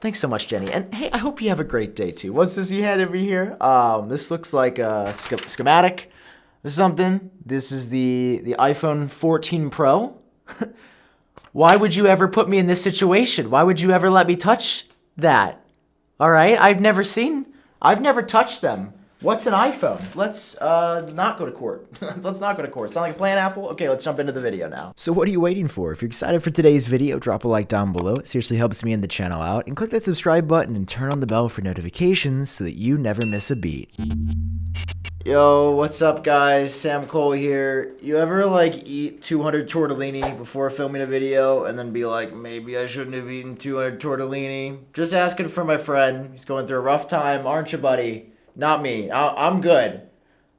Thanks so much, Jenny. And hey, I hope you have a great day too. What's this you handed me here? This looks like a schematic or something. This is the iPhone 14 Pro. Why would you ever put me in this situation? Why would you ever let me touch that? All right, I've never touched them. What's an iPhone? Let's not go to court. Let's not go to court. Sound like a plan, Apple? Okay, let's jump into the video now. So what are you waiting for? If you're excited for today's video, drop a like down below. It seriously helps me and the channel out. And click that subscribe button and turn on the bell for notifications so that you never miss a beat. Yo, what's up guys? Sam Cole here. You ever like eat 200 tortellini before filming a video and then be like, maybe I shouldn't have eaten 200 tortellini? Just asking for my friend. He's going through a rough time, aren't you, buddy? Not me. I'm good.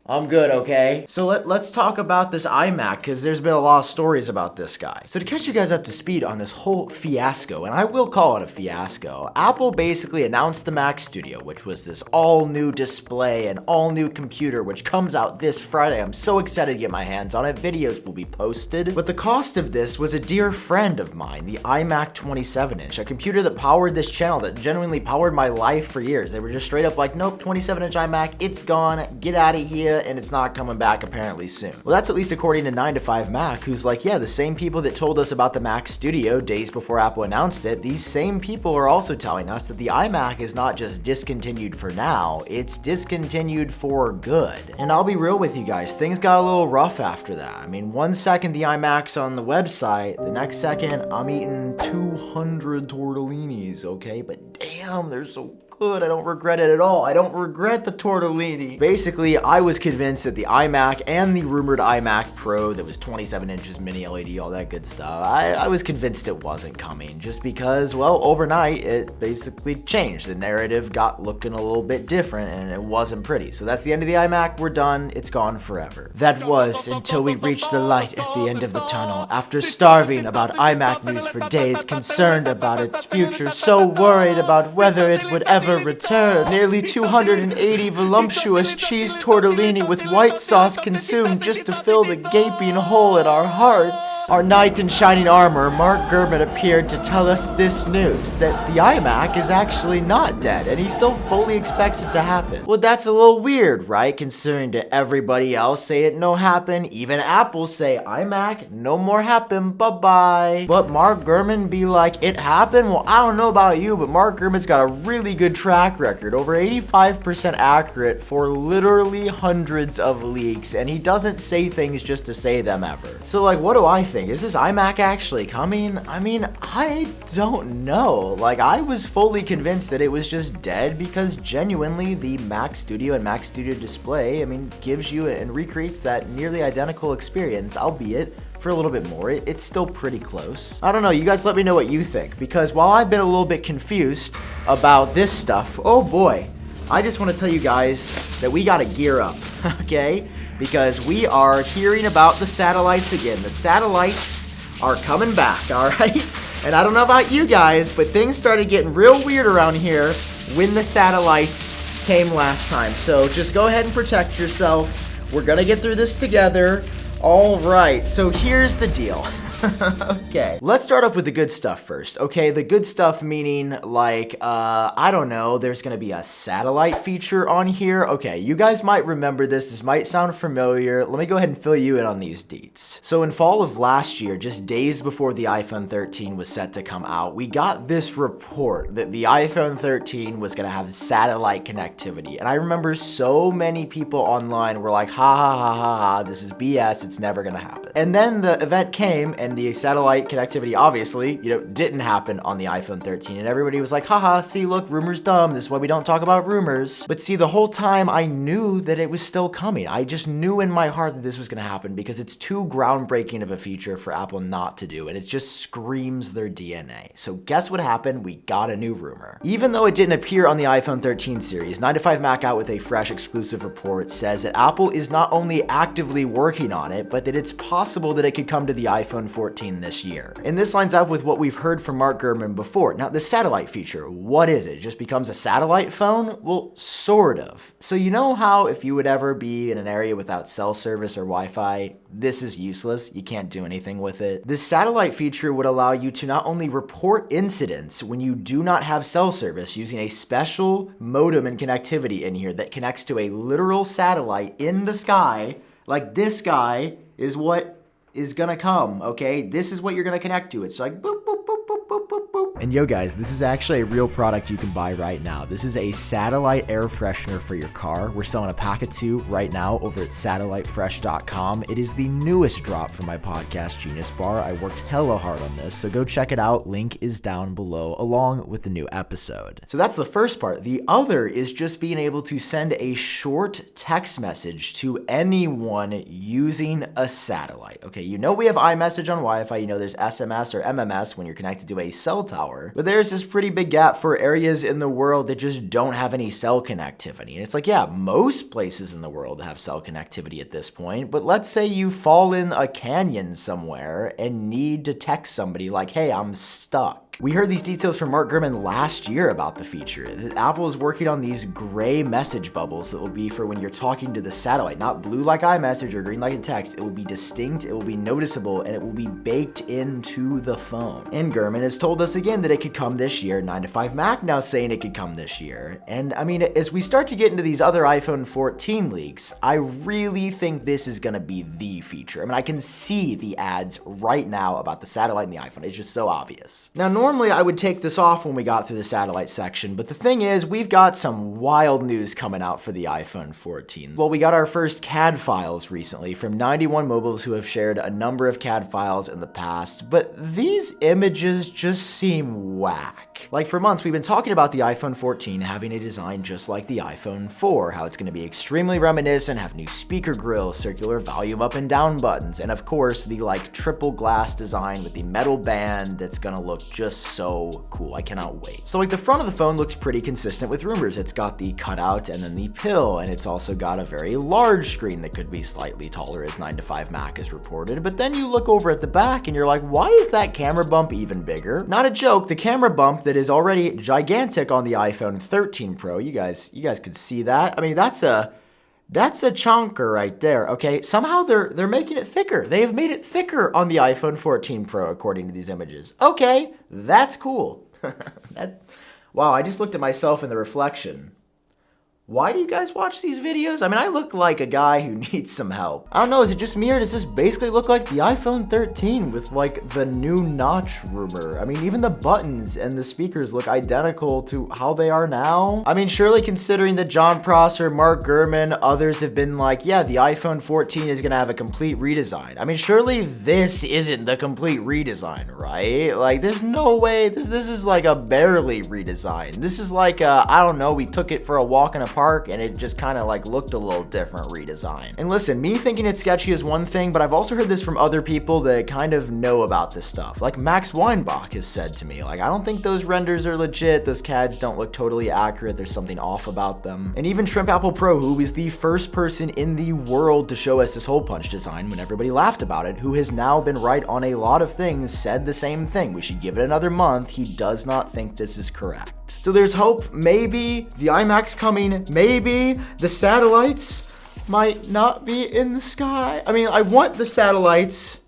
I'm good, okay? So let's talk about this iMac, because there's been a lot of stories about this guy. So to catch you guys up to speed on this whole fiasco, and I will call it a fiasco, Apple basically announced the Mac Studio, which was this all-new display and all-new computer, which comes out this Friday. I'm so excited to get my hands on it. Videos will be posted. But the cost of this was a dear friend of mine, the iMac 27-inch, a computer that powered this channel, that genuinely powered my life for years. They were just straight up like, nope, 27-inch iMac, it's gone, get out of here. And it's not coming back apparently soon. Well, that's at least according to 9to5Mac, who's like, yeah, the same people that told us about the Mac Studio days before Apple announced it, these same people are also telling us that the iMac is not just discontinued for now, it's discontinued for good. And I'll be real with you guys, things got a little rough after that. I mean, one second the iMac's on the website, the next second I'm eating 200 tortellinis, okay? But damn, they're so good. I don't regret it at all. I don't regret the tortellini. Basically, I was convinced that the iMac and the rumored iMac Pro that was 27 inches mini LED, all that good stuff, I was convinced it wasn't coming just because, well, overnight, it basically changed. The narrative got looking a little bit different and it wasn't pretty. So that's the end of the iMac. We're done. It's gone forever. That was until we reached the light at the end of the tunnel. After starving about iMac news for days, concerned about its future, so worried about whether it would ever return. Nearly 280 voluptuous cheese tortellini with white sauce consumed just to fill the gaping hole in our hearts. Our knight in shining armor, Mark Gurman, appeared to tell us this news, that the iMac is actually not dead, and he still fully expects it to happen. Well, that's a little weird, right? Considering to everybody else say it no happen, even Apple say, iMac, no more happen, bye-bye. But Mark Gurman be like, it happened? Well, I don't know about you, but Mark Gurman's got a really good track record, over 85% accurate for literally hundreds of leaks, and he doesn't say things just to say them ever. So like, what do I think? Is this iMac actually coming? I mean, I don't know. Like, I was fully convinced that it was just dead because genuinely the Mac Studio and Mac Studio Display, I mean, gives you and recreates that nearly identical experience, albeit for a little bit more. It's still pretty close. I don't know, you guys let me know what you think, because while I've been a little bit confused about this stuff, oh boy, I just want to tell you guys that we gotta gear up, okay? Because we are hearing about the satellites again. The satellites are coming back, all right? And I don't know about you guys, but things started getting real weird around here when the satellites came last time. So just go ahead and protect yourself. We're gonna get through this together. All right, so here's the deal. Okay, let's start off with the good stuff first, okay? The good stuff meaning, like, I don't know, there's gonna be a satellite feature on here. Okay, you guys might remember this. This might sound familiar. Let me go ahead and fill you in on these deets. So in fall of last year, just days before the iPhone 13 was set to come out, we got this report that the iPhone 13 was gonna have satellite connectivity. And I remember so many people online were like, ha ha ha ha ha, this is BS, it's never gonna happen. And then the event came, and the satellite connectivity obviously, didn't happen on the iPhone 13, and everybody was like, haha, see, look, rumors dumb, this is why we don't talk about rumors. But see, the whole time I knew that it was still coming. I just knew in my heart that this was gonna happen because it's too groundbreaking of a feature for Apple not to do, and it just screams their DNA. So guess what happened? We got a new rumor. Even though it didn't appear on the iPhone 13 series, 9to5Mac out with a fresh exclusive report says that Apple is not only actively working on it, but that it's possible that it could come to the iPhone 14 this year. And this lines up with what we've heard from Mark Gurman before. Now, the satellite feature, what is it? It just becomes a satellite phone? Well, sort of. So you know how if you would ever be in an area without cell service or Wi-Fi, this is useless, you can't do anything with it. This satellite feature would allow you to not only report incidents when you do not have cell service using a special modem and connectivity in here that connects to a literal satellite in the sky, like this guy is what is gonna come, okay? This is what you're gonna connect to. It's like boop, boop, boop, boop, boop, boop, boop. And yo guys, this is actually a real product you can buy right now. This is a satellite air freshener for your car. We're selling a pack of 2 right now over at satellitefresh.com. It is the newest drop from my podcast, Genius Bar. I worked hella hard on this, so go check it out. Link is down below along with the new episode. So that's the first part. The other is just being able to send a short text message to anyone using a satellite. Okay, you know we have iMessage on Wi-Fi, you know there's SMS or MMS when you're connected to a cell tower, but there's this pretty big gap for areas in the world that just don't have any cell connectivity. And it's like, yeah, most places in the world have cell connectivity at this point, but let's say you fall in a canyon somewhere and need to text somebody like, hey, I'm stuck. We heard these details from Mark Gurman last year about the feature. Apple is working on these gray message bubbles that will be for when you're talking to the satellite, not blue like iMessage or green like a text. It will be distinct, it will be noticeable, and it will be baked into the phone. And Gurman has told us again that it could come this year. 9to5Mac now saying it could come this year. And I mean, as we start to get into these other iPhone 14 leaks, I really think this is gonna be the feature. I mean, I can see the ads right now about the satellite and the iPhone. It's just so obvious. Now, normally I would take this off when we got through the satellite section, but the thing is, we've got some wild news coming out for the iPhone 14. Well, we got our first CAD files recently from 91 mobiles who have shared a number of CAD files in the past, but these images just seem whack. Like for months, we've been talking about the iPhone 14 having a design just like the iPhone 4, how it's going to be extremely reminiscent, have new speaker grills, circular volume up and down buttons, and of course, the like triple glass design with the metal band that's going to look just so cool. I cannot wait. So like the front of the phone looks pretty consistent with rumors. It's got the cutout and then the pill, and it's also got a very large screen that could be slightly taller as 9to5Mac is reported. But then you look over at the back and you're like, why is that camera bump even bigger? Not a joke, the camera bump that is already gigantic on the iPhone 13 Pro. You guys could see that. I mean, that's a chonker right there, okay? Somehow they're making it thicker. They have made it thicker on the iPhone 14 Pro, according to these images. Okay, that's cool. Wow, I just looked at myself in the reflection. Why do you guys watch these videos? I mean, I look like a guy who needs some help. I don't know, is it just me or does this basically look like the iPhone 13 with like the new notch rumor? I mean, even the buttons and the speakers look identical to how they are now. I mean, surely considering that John Prosser, Mark Gurman, others have been like, yeah, the iPhone 14 is gonna have a complete redesign. I mean, surely this isn't the complete redesign, right? Like, there's no way, this is like a barely redesign. This is like, I don't know, we took it for a walk in a park and it just kind of like looked a little different redesign. And listen, me thinking it's sketchy is one thing, but I've also heard this from other people that kind of know about this stuff. Like Max Weinbach has said to me, like, I don't think those renders are legit. Those CADs don't look totally accurate. There's something off about them. And even Shrimp Apple Pro, who is the first person in the world to show us this hole punch design when everybody laughed about it, who has now been right on a lot of things, said the same thing. We should give it another month. He does not think this is correct. So there's hope. Maybe the iMac's coming. Maybe the satellites might not be in the sky. I mean, I want the satellites,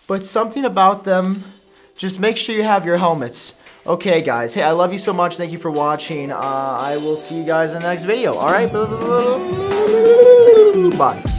but something about them, just make sure you have your helmets. Okay, guys. Hey, I love you so much. Thank you for watching. I will see you guys in the next video. All right? Bye.